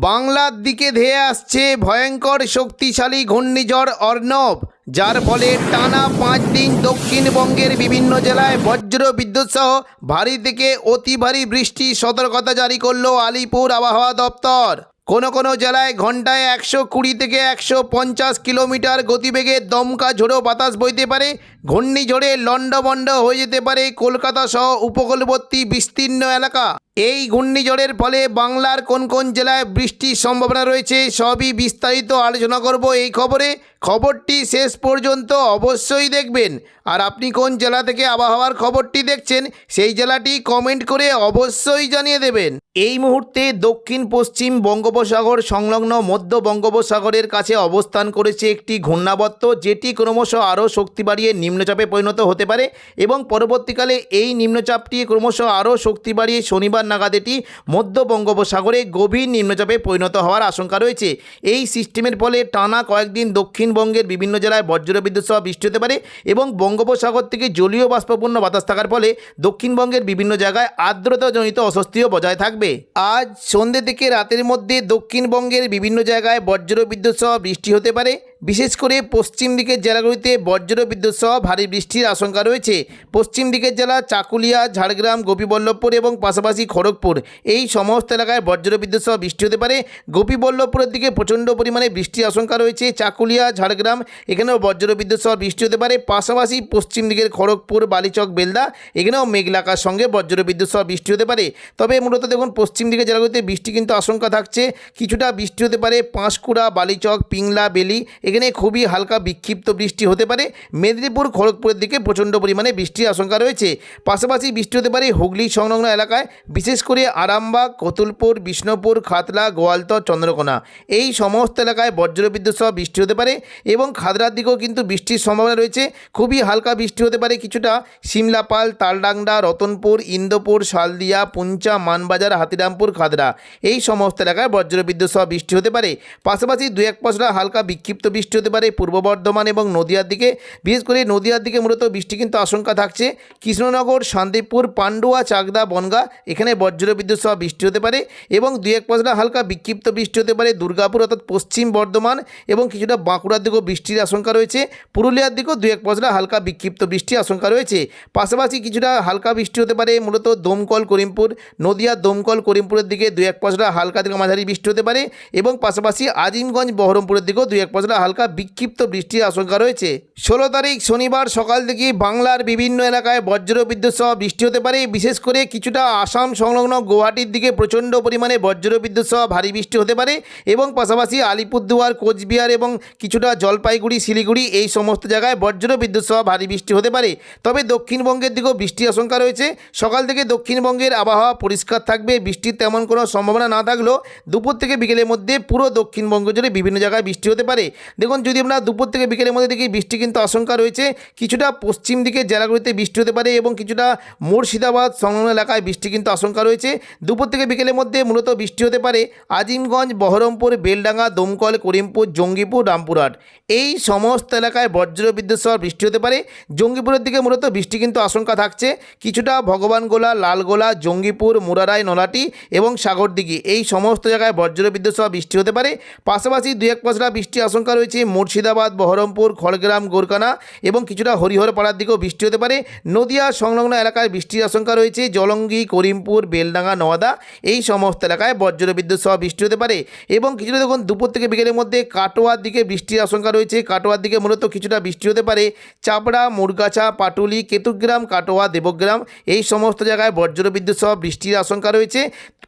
বাংলার দিকে ধেয়ে আসছে ভয়ঙ্কর শক্তিশালী ঘূর্ণিঝড় অর্ণব, যার ফলে টানা 5 দিন দক্ষিণবঙ্গের বিভিন্ন জেলায় বজ্র বিদ্যুৎ সহ ভারী থেকে অতি ভারী বৃষ্টির সতর্কতা জারি করল আলিপুর আবহাওয়া দপ্তর। কোনো জেলায় ঘন্টায় 120 থেকে 150 কিলোমিটার গতিবেগে দমকা ঝোড়ো বাতাস বইতে পারে। ঘূর্ণিঝড়ে লণ্ডভণ্ড হয়ে যেতে পারে কলকাতা সহ উপকূলবর্তী বিস্তীর্ণ এলাকা। এই ঘূর্ণিঝড়ের ফলে বাংলার কোন জেলায় বৃষ্টির সম্ভাবনা রয়েছে সবই বিস্তারিত আলোচনা করব এই খবরে। খবরটি শেষ পর্যন্ত অবশ্যই দেখবেন। আর আপনি কোন জেলা থেকে আবহাওয়ার খবরটি দেখছেন সেই জেলাটি কমেন্ট করে অবশ্যই জানিয়ে দেবেন। এই মুহূর্তে দক্ষিণ পশ্চিম বঙ্গোপসাগর সংলগ্ন মধ্য বঙ্গোপসাগরের কাছে অবস্থান করেছে একটি ঘূর্ণাবর্ত, যেটি ক্রমশ আরও শক্তি বাড়িয়ে নিম্নচাপে পরিণত হতে পারে এবং পরবর্তীকালে এই নিম্নচাপটি ক্রমশ আরও শক্তি বাড়িয়ে শনিবার নাগাদ এটি মধ্য বঙ্গোপসাগরে গভীর নিম্নচাপে পরিণত হওয়ার আশঙ্কা রয়েছে। এই সিস্টেমের ফলে টানা কয়েকদিন দক্ষিণবঙ্গের বিভিন্ন জেলায় বজ্রবিদ্যুৎ সহ বৃষ্টি হতে পারে এবং বঙ্গোপসাগর থেকে জলীয় বাষ্পপূর্ণ বাতাস থাকার ফলে দক্ষিণবঙ্গের বিভিন্ন জায়গায় আর্দ্রতাজনিত অস্বস্তিও বজায় থাকবে। আজ সন্ধ্যে থেকে রাতের মধ্যে দক্ষিণবঙ্গের বিভিন্ন জায়গায় বজ্রবিদ্যুৎ সহ বৃষ্টি হতে পারে। বিশেষ করে পশ্চিম দিকের জেলাগুলিতে বজ্রবিদ্যুৎ সহ ভারী বৃষ্টির আশঙ্কা রয়েছে। পশ্চিম দিকের জেলা চাকুলিয়া, ঝাড়গ্রাম, গোপীবল্লভপুর এবং পাশাপাশি খড়গপুর, এই সমস্ত এলাকায় বজ্রবিদ্যুৎ সহ বৃষ্টি হতে পারে। গোপীবল্লভপুরের দিকে প্রচণ্ড পরিমাণে বৃষ্টির আশঙ্কা রয়েছে। চাকুলিয়া, ঝাড়গ্রাম এখানেও বজ্রবিদ্যুৎ সহ বৃষ্টি হতে পারে। পাশাপাশি পশ্চিম দিকের খড়গপুর, বালিচক, বেলদা এখানেও মেঘলাকার সঙ্গে বজ্রবিদ্যুৎ সহ বৃষ্টি হতে পারে। তবে মূলত দেখুন পশ্চিম দিকের জেলাগুলিতে বৃষ্টি কিন্তু আশঙ্কা থাকছে। কিছুটা বৃষ্টি হতে পারে পাঁশকুড়া, বালিচক, পিংলা, বেলি এখানে খুবই হালকা বিক্ষিপ্ত বৃষ্টি হতে পারে। মেদিনীপুর, খড়গপুরের দিকে প্রচণ্ড পরিমাণে বৃষ্টির আশঙ্কা রয়েছে। পাশাপাশি বৃষ্টি হতে পারে হুগলি সংলগ্ন এলাকায়, বিশেষ করে আরামবাগ, কতুলপুর, বিষ্ণুপুর, খাতলা, গোয়ালতর, চন্দ্রকোনা এই সমস্ত এলাকায় বজ্রবিদ্যুৎ সহ বৃষ্টি হতে পারে এবং খাদরার দিকেও কিন্তু বৃষ্টির সম্ভাবনা রয়েছে। খুবই হালকা বৃষ্টি হতে পারে কিছুটা সিমলাপাল, তালডাংডা, রতনপুর, ইন্দোপুর, শালদিয়া, পুঞ্চা, মানবাজার, হাতিরামপুর, খাদরা এই সমস্ত এলাকায় বজ্রবিদ্যুৎ সহ বৃষ্টি হতে পারে। পাশাপাশি 2-1 পশলা হালকা বিক্ষিপ্ত বৃষ্টি হতে পারে পূর্ব বর্ধমান এবং নদিয়ার দিকে। বিশেষ করে নদিয়ার দিকে মূলত বৃষ্টি কিন্তু আশঙ্কা থাকছে। কৃষ্ণনগর, শান্তিপুর, পান্ডুয়া, চাকদা, বনগাঁ এখানে বজ্রবিদ্যুৎ সহ বৃষ্টি হতে পারে এবং 2-1 পশলা হালকা বিক্ষিপ্ত বৃষ্টি হতে পারে দুর্গাপুর অর্থাৎ পশ্চিম বর্ধমান এবং কিছুটা বাঁকুড়ার দিকেও বৃষ্টির আশঙ্কা রয়েছে। পুরুলিয়ার দিকেও 2-1 পশলা হালকা বিক্ষিপ্ত বৃষ্টির আশঙ্কা রয়েছে। পাশাপাশি কিছুটা হালকা বৃষ্টি হতে পারে মূলত দমকল, করিমপুর, নদিয়ার দমকল, করিমপুরের দিকে 2-1 পশলা হালকা থেকে মাঝারি বৃষ্টি হতে পারে এবং পাশাপাশি আজিমগঞ্জ, বহরমপুরের দিকেও 2-1 পশলা হালকা বিক্ষিপ্ত বৃষ্টির আশঙ্কা রয়েছে। 16 তারিখ শনিবার সকাল থেকে বাংলার বিভিন্ন এলাকায় বজ্রবিদ্যুৎ সহ বৃষ্টি হতে পারে। বিশেষ করে কিছুটা আসাম সংলগ্ন গুয়াহাটির দিকে প্রচণ্ড পরিমাণে বজ্রবিদ্যুৎ সহ ভারী বৃষ্টি হতে পারে এবং পাশাপাশি আলিপুরদুয়ার, কোচবিহার এবং কিছুটা জলপাইগুড়ি, শিলিগুড়ি এই সমস্ত জায়গায় বজ্রবিদ্যুৎ সহ ভারী বৃষ্টি হতে পারে। তবে দক্ষিণবঙ্গের দিকেও বৃষ্টির আশঙ্কা রয়েছে। সকাল থেকে দক্ষিণবঙ্গের আবহাওয়া পরিষ্কার থাকবে, বৃষ্টির তেমন কোনো সম্ভাবনা না থাকলেও দুপুর থেকে বিকেলের মধ্যে পুরো দক্ষিণবঙ্গ জুড়ে বিভিন্ন জায়গায় বৃষ্টি হতে পারে। দেখুন যদি আমরা দুপুর থেকে বিকেলের মধ্যে দেখি বৃষ্টি কিন্তু আশঙ্কা রয়েছে। কিছুটা পশ্চিম দিকের জেলাগুলিতে বৃষ্টি হতে পারে এবং কিছুটা মুর্শিদাবাদ সংলগ্ন এলাকায় বৃষ্টি কিন্তু আশঙ্কা রয়েছে। দুপুর থেকে বিকেলের মধ্যে মূলত বৃষ্টি হতে পারে আজিমগঞ্জ, বহরমপুর, বেলডাঙ্গা, দমকল, করিমপুর, জঙ্গিপুর, রামপুরহাট এই সমস্ত এলাকায় বজ্রবিদ্যুৎ সহ বৃষ্টি হতে পারে। জঙ্গিপুরের দিকে মূলত বৃষ্টি কিন্তু আশঙ্কা থাকছে। কিছুটা ভগবানগোলা, লালগোলা, জঙ্গিপুর, মুরারাই, নলাটি এবং সাগরদিঘি এই সমস্ত জায়গায় বজ্রবিদ্যুৎ সহ বৃষ্টি হতে পারে। পাশাপাশি 2-1 পশলা বৃষ্টির আশঙ্কা রয়েছে মুর্শিদাবাদ, বহরমপুর, খড়গ্রাম, গোরকানা এবং কিছুটা হরিহরপাড়ার দিকেও বৃষ্টি হতে পারে। নদিয়া সংলগ্ন এলাকায় বৃষ্টির আশঙ্কা রয়েছে। জলঙ্গি, করিমপুর, বেলডাঙ্গা, নওয়াদা এই সমস্ত এলাকায় বজ্রবিদ্যুৎ সহ বৃষ্টি হতে পারে এবং কিছুটা দেখুন দুপুর থেকে বিকেলের মধ্যে কাটোয়ার দিকে বৃষ্টির আশঙ্কা রয়েছে। কাটোয়ার দিকে মূলত কিছুটা বৃষ্টি হতে পারে। চাপড়া, মুরগাছা, পাটুলি, কেতুগ্রাম, কাটোয়া, দেবগ্রাম এই সমস্ত জায়গায় বজ্রবিদ্যুৎ সহ বৃষ্টির আশঙ্কা রয়েছে।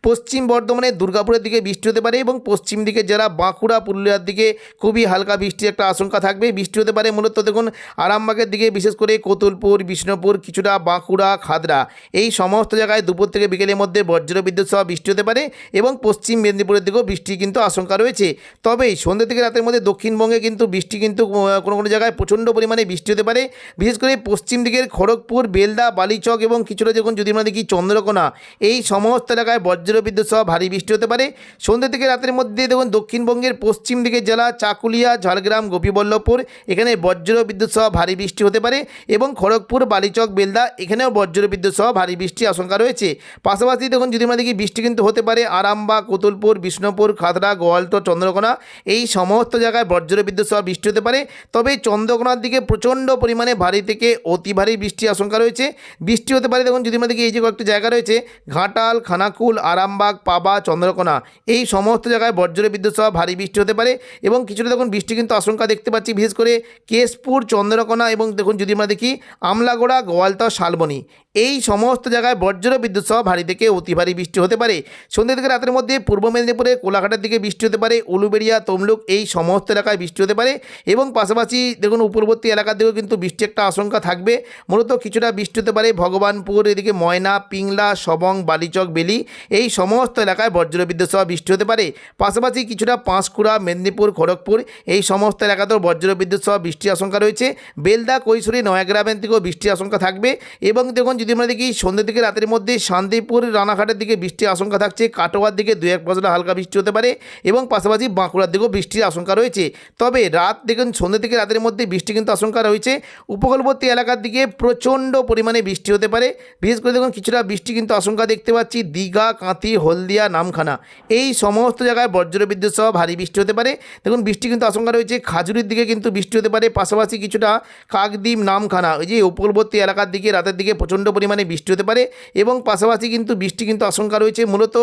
পশ্চিম বর্ধমানের দুর্গাপুরের দিকে বৃষ্টি হতে পারে এবং পশ্চিম দিকে যারা বাঁকুড়া, পুরুলিয়ার দিকে খুবই হালকা বৃষ্টির একটা আশঙ্কা থাকবে। বৃষ্টি হতে পারে মূলত দেখুন আরামবাগের দিকে, বিশেষ করে কতুলপুর, বিষ্ণুপুর, কিছুটা বাঁকুড়া, খাদরা এই সমস্ত জায়গায় দুপুর থেকে বিকেলের মধ্যে বজ্রবিদ্যুৎ সহ বৃষ্টি হতে পারে এবং পশ্চিম মেদিনীপুরের দিকেও বৃষ্টি কিন্তু আশঙ্কা রয়েছে। তবে সন্ধ্যে থেকে রাতের মধ্যে দক্ষিণবঙ্গে কিন্তু বৃষ্টি কিন্তু কোনো জায়গায় প্রচণ্ড পরিমাণে বৃষ্টি হতে পারে। বিশেষ করে পশ্চিম দিকের খড়গপুর, বেলদা, বালিচক এবং কিছুটা দেখুন যদি আমরা দেখি চন্দ্রকোনা এই সমস্ত এলাকায় বজ্র বজ্রবিদ্যুৎ সহ ভারী বৃষ্টি হতে পারে। সন্ধ্যা থেকে রাতের মধ্যে দেখুন দক্ষিণবঙ্গের পশ্চিম দিকের জেলা চাকুলিয়া, ঝাড়গ্রাম, গোপীবল্লভপুর এখানে বজ্রবিদ্যুৎ সহ ভারী বৃষ্টি হতে পারে এবং খড়গপুর, বালিচক, বেলদা এখানেও বজ্রবিদ্যুৎ সহ ভারী বৃষ্টির আশঙ্কা রয়েছে। পাশাপাশি দেখুন যদি আমরা দেখি বৃষ্টি কিন্তু হতে পারে আরামবাগ, কতুলপুর, বিষ্ণুপুর, খাতড়া, গোয়ালতোড়, চন্দ্রকোনা এই সমস্ত জায়গায় বজ্রবিদ্যুৎ সহ বৃষ্টি হতে পারে। তবে চন্দ্রকোনার দিকে প্রচণ্ড পরিমাণে ভারী থেকে অতি ভারী বৃষ্টির আশঙ্কা রয়েছে। বৃষ্টি হতে পারে দেখুন যদি আমরা দেখি এই যে কয়েকটি জায়গা রয়েছে ঘাটাল, খানাকুল, আরামবাগ, পাবা, চন্দ্রকোনা এই সমস্ত জায়গায় বজ্রবিদ্যুৎ সহ ভারী বৃষ্টি হতে পারে এবং কিছুটা দেখুন বৃষ্টি কিন্তু আশঙ্কা দেখতে পাচ্ছি বিশেষ করে কেশপুর, চন্দ্রকোনা এবং দেখুন যদি আমরা দেখি আমলাগোড়া, গোয়ালতোড়, শালবনী এই সমস্ত জায়গায় বজ্রবিদ্যুৎ সহ ভারী থেকে অতি ভারী বৃষ্টি হতে পারে। সন্ধ্যা থেকে রাতের মধ্যে পূর্ব মেদিনীপুরে কোলাঘাটের দিকে বৃষ্টি হতে পারে, উলুবেড়িয়া, তমলুক এই সমস্ত এলাকায় বৃষ্টি হতে পারে এবং পাশাপাশি দেখুন উপরবর্তী এলাকার দিকেও কিন্তু বৃষ্টি একটা আশঙ্কা থাকবে। মূলত কিছুটা বৃষ্টি হতে পারে ভগবানপুর, এদিকে ময়না, পিংলা, সবং, বালিচক, বেলি এই সমস্ত এলাকায় বজ্রবিদ্যুৎ সহ বৃষ্টি হতে পারে। পাশাপাশি কিছুটা পাঁশকুড়া, মেদিনীপুর, খড়গপুর এই সমস্ত এলাকাতেও বজ্রবিদ্যুৎ সহ বৃষ্টির আশঙ্কা রয়েছে। বেলদা, কৈশোরী, নয়াগ্রামের দিকেও বৃষ্টির আশঙ্কা থাকবে এবং দেখুন যদি আমরা দেখি সন্ধ্যা থেকে রাতের মধ্যে শান্তিপুর, রানাঘাটের দিকে বৃষ্টির আশঙ্কা থাকছে, কাটোয়ার দিকে 2-1 পশলা হালকা বৃষ্টি হতে পারে এবং পাশাপাশি বাঁকুড়ার দিকেও বৃষ্টির আশঙ্কা রয়েছে। তবে রাত দেখুন সন্ধ্যা থেকে রাতের মধ্যে বৃষ্টি কিন্তু আশঙ্কা রয়েছে। উপকূলবর্তী এলাকার দিকে প্রচণ্ড পরিমাণে বৃষ্টি হতে পারে। বিশেষ করে দেখুন কিছুটা বৃষ্টি কিন্তু আশঙ্কা দেখতে পাচ্ছি দীঘা, কাঁথি, হলদিয়া, নামখানা এই সমস্ত জায়গায় বজ্রবিদ্যুৎ সহ ভারী বৃষ্টি হতে পারে। দেখুন বৃষ্টি কিন্তু আশঙ্কা রয়েছে খাজুরির দিকে কিন্তু বৃষ্টি হতে পারে। পাশাপাশি কিছুটা কাকদ্বীপ, নামখানা ওই যে উপকূলবর্তী এলাকার দিকে রাতের দিকে প্রচণ্ড পরিমাণে বৃষ্টি হতে পারে এবং পাশাপাশি কিন্তু বৃষ্টি কিন্তু আশঙ্কা রয়েছে। মূলত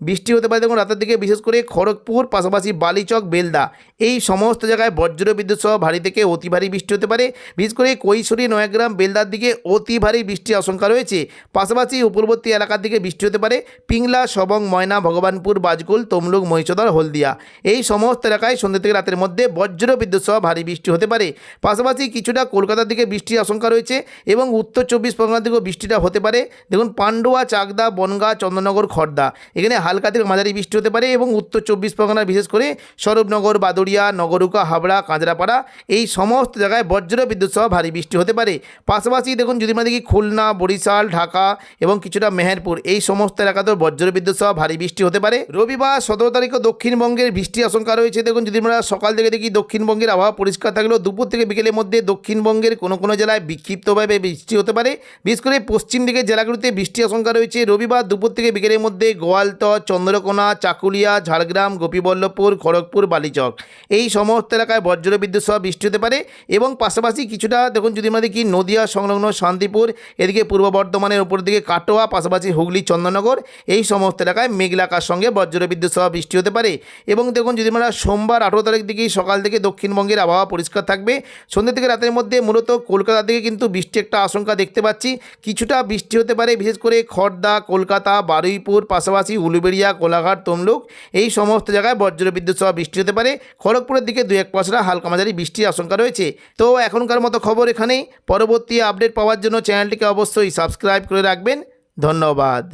বৃষ্টি হতে পারে দেখুন রাতের দিকে বিশেষ করে খড়গপুর, পাশাপাশি বালিচক, বেলদা এই সমস্ত জায়গায় বজ্রবিদ্যুৎ সহ ভারী থেকে অতি ভারী বৃষ্টি হতে পারে। বিশেষ করে কৈশোরী, নয়াগ্রাম, বেলদার দিকে অতি ভারী বৃষ্টির আশঙ্কা রয়েছে। পাশাপাশি উপকূলবর্তী এলাকার দিকে বৃষ্টি হতে পারে পিংলা, সবং, ময়না, ভগবানপুর, বাজকুল, তমলুক, মহিষাদল, হলদিয়া এই সমস্ত এলাকায় সন্ধ্যা থেকে রাতের মধ্যে বজ্রবিদ্যুৎ সহ ভারী বৃষ্টি হতে পারে। পাশাপাশি কিছুটা কলকাতার দিকে বৃষ্টির আশঙ্কা রয়েছে এবং উত্তর 24 পরগনার দিকেও বৃষ্টিটা হতে পারে। দেখুন পান্ডুয়া, চাকদা, বনগাঁ, চন্দননগর, খড়দা এখানে হালকা থেকে মাঝারি বৃষ্টি হতে পারে এবং উত্তর 24 পরগনার বিশেষ করে স্বরূপনগর, বাদুড়িয়া, নগরুকা, হাবড়া, কাঁচরাপাড়া এই সমস্ত জায়গায় বজ্রবিদ্যুৎ সহ ভারী বৃষ্টি হতে পারে। পাশাপাশি দেখুন যদি আমরা দেখি খুলনা, বরিশাল, ঢাকা এবং কিছুটা মেহেরপুর এই সমস্ত এলাকাতেও বজ্রবিদ্যুৎ সহ ভারী বৃষ্টি হতে পারে। রবিবার 17 তারিখও দক্ষিণবঙ্গের বৃষ্টির আশঙ্কা রয়েছে। দেখুন যদি আমরা সকাল থেকে দেখি দক্ষিণবঙ্গের আবহাওয়া পরিষ্কার থাকলেও দুপুর থেকে বিকেলের মধ্যে দক্ষিণবঙ্গের কোনো কোনো জেলায় বিক্ষিপ্তভাবে বৃষ্টি হতে পারে। বিশেষ করে পশ্চিম দিকের জেলাগুলিতে বৃষ্টির আশঙ্কা রয়েছে। রবিবার দুপুর থেকে বিকেলের মধ্যে গোয়ালতোড়, চন্দ্রকোনা, চাকুলিয়া, ঝাড়গ্রাম, গোপীবল্লভপুর, খড়গপুর, বালিচক এই সমস্ত এলাকায় বজ্রবিদ্যুৎ সহ বৃষ্টি হতে পারে এবং পাশাপাশি কিছুটা দেখুন যদি আমরা দেখি নদিয়া সংলগ্ন শান্তিপুর, এদিকে পূর্ব বর্ধমানের উপর দিকে কাটোয়া, পাশাপাশি হুগলি, চন্দননগর এই সমস্ত এলাকায় মেঘলা আকাশের সঙ্গে বজ্রবিদ্যুৎ সহ বৃষ্টি হতে পারে। এবং দেখুন যদি আমরা সোমবার 18 তারিখ দিকে সকাল থেকে দক্ষিণবঙ্গের আবহাওয়া পরিষ্কার থাকবে। সন্ধ্যা থেকে রাতের মধ্যে মূলত কলকাতা থেকে কিন্তু বৃষ্টি একটা আশঙ্কা দেখতে পাচ্ছি। কিছুটা বৃষ্টি হতে পারে বিশেষ করে খড়দা, কলকাতা, বারুইপুর, পাশাপাশি উলুবেড়িয়া, কোলাঘাট, তমলুক এই সমস্ত জায়গায় বজ্রবিদ্যুৎ সহ বৃষ্টি হতে পারে। খড়গপুরের দিকে 2-1 পশলা হালকা মাঝারি বৃষ্টির আশঙ্কা রয়েছে। তো এখনকার মতো খবর এখানেই। পরবর্তী আপডেট পাওয়ার জন্য চ্যানেলটিকে অবশ্যই সাবস্ক্রাইব করে রাখবেন। ধন্যবাদ।